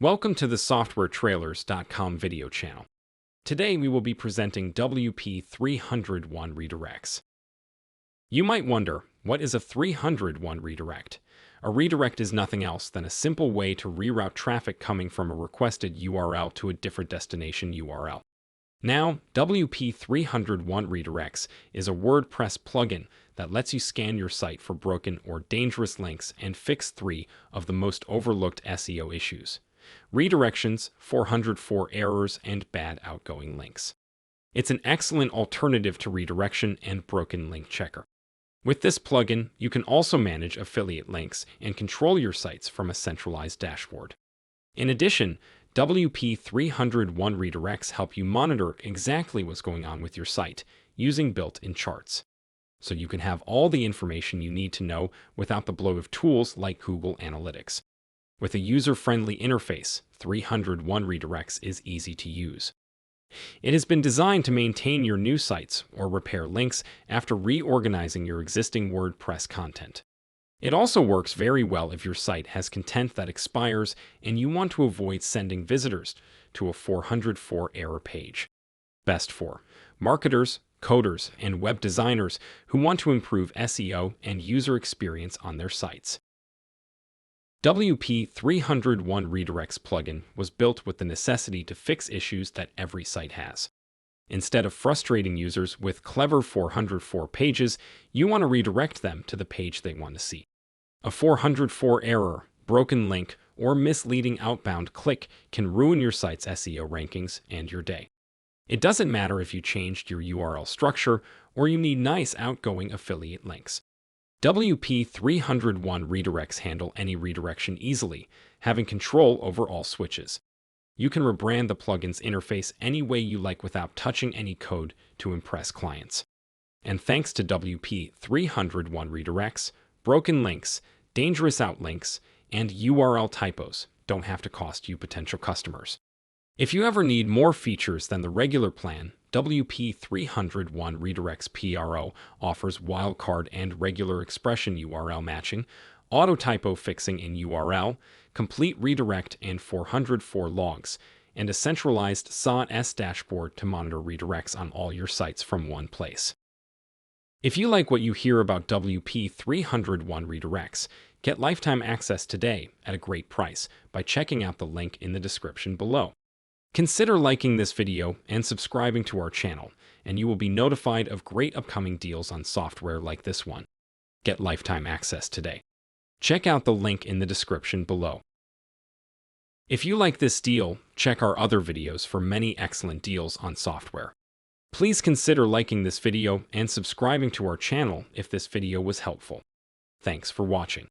Welcome to the softwaretrailers.com video channel. Today we will be presenting WP301 redirects. You might wonder, what is a 301 redirect? A redirect is nothing else than a simple way to reroute traffic coming from a requested URL to a different destination URL. Now, WP301 redirects is a WordPress plugin that lets you scan your site for broken or dangerous links and fix 3 of the most overlooked SEO issues: redirections, 404 errors, and bad outgoing links. It's an excellent alternative to redirection and broken link checker. With this plugin, you can also manage affiliate links and control your sites from a centralized dashboard. In addition, WP301 redirects help you monitor exactly what's going on with your site using built-in charts, so you can have all the information you need to know without the bloat of tools like Google Analytics. With a user-friendly interface, 301 redirects is easy to use. It has been designed to maintain your new sites or repair links after reorganizing your existing WordPress content. It also works very well if your site has content that expires and you want to avoid sending visitors to a 404 error page. Best for marketers, coders, and web designers who want to improve SEO and user experience on their sites. WP301 Redirects plugin was built with the necessity to fix issues that every site has. Instead of frustrating users with clever 404 pages, you want to redirect them to the page they want to see. A 404 error, broken link, or misleading outbound click can ruin your site's SEO rankings and your day. It doesn't matter if you changed your URL structure or you need nice outgoing affiliate links. WP301 redirects handle any redirection easily, having control over all switches. You can rebrand the plugin's interface any way you like without touching any code to impress clients. And thanks to WP301 redirects, broken links, dangerous outlinks, and URL typos don't have to cost you potential customers. If you ever need more features than the regular plan, WP301 Redirects PRO offers wildcard and regular expression URL matching, auto typo fixing in URL, complete redirect and 404 logs, and a centralized SOS dashboard to monitor redirects on all your sites from one place. If you like what you hear about WP301 redirects, get lifetime access today at a great price by checking out the link in the description below. Consider liking this video and subscribing to our channel, and you will be notified of great upcoming deals on software like this one. Get lifetime access today. Check out the link in the description below. If you like this deal, check our other videos for many excellent deals on software. Please consider liking this video and subscribing to our channel if this video was helpful. Thanks for watching.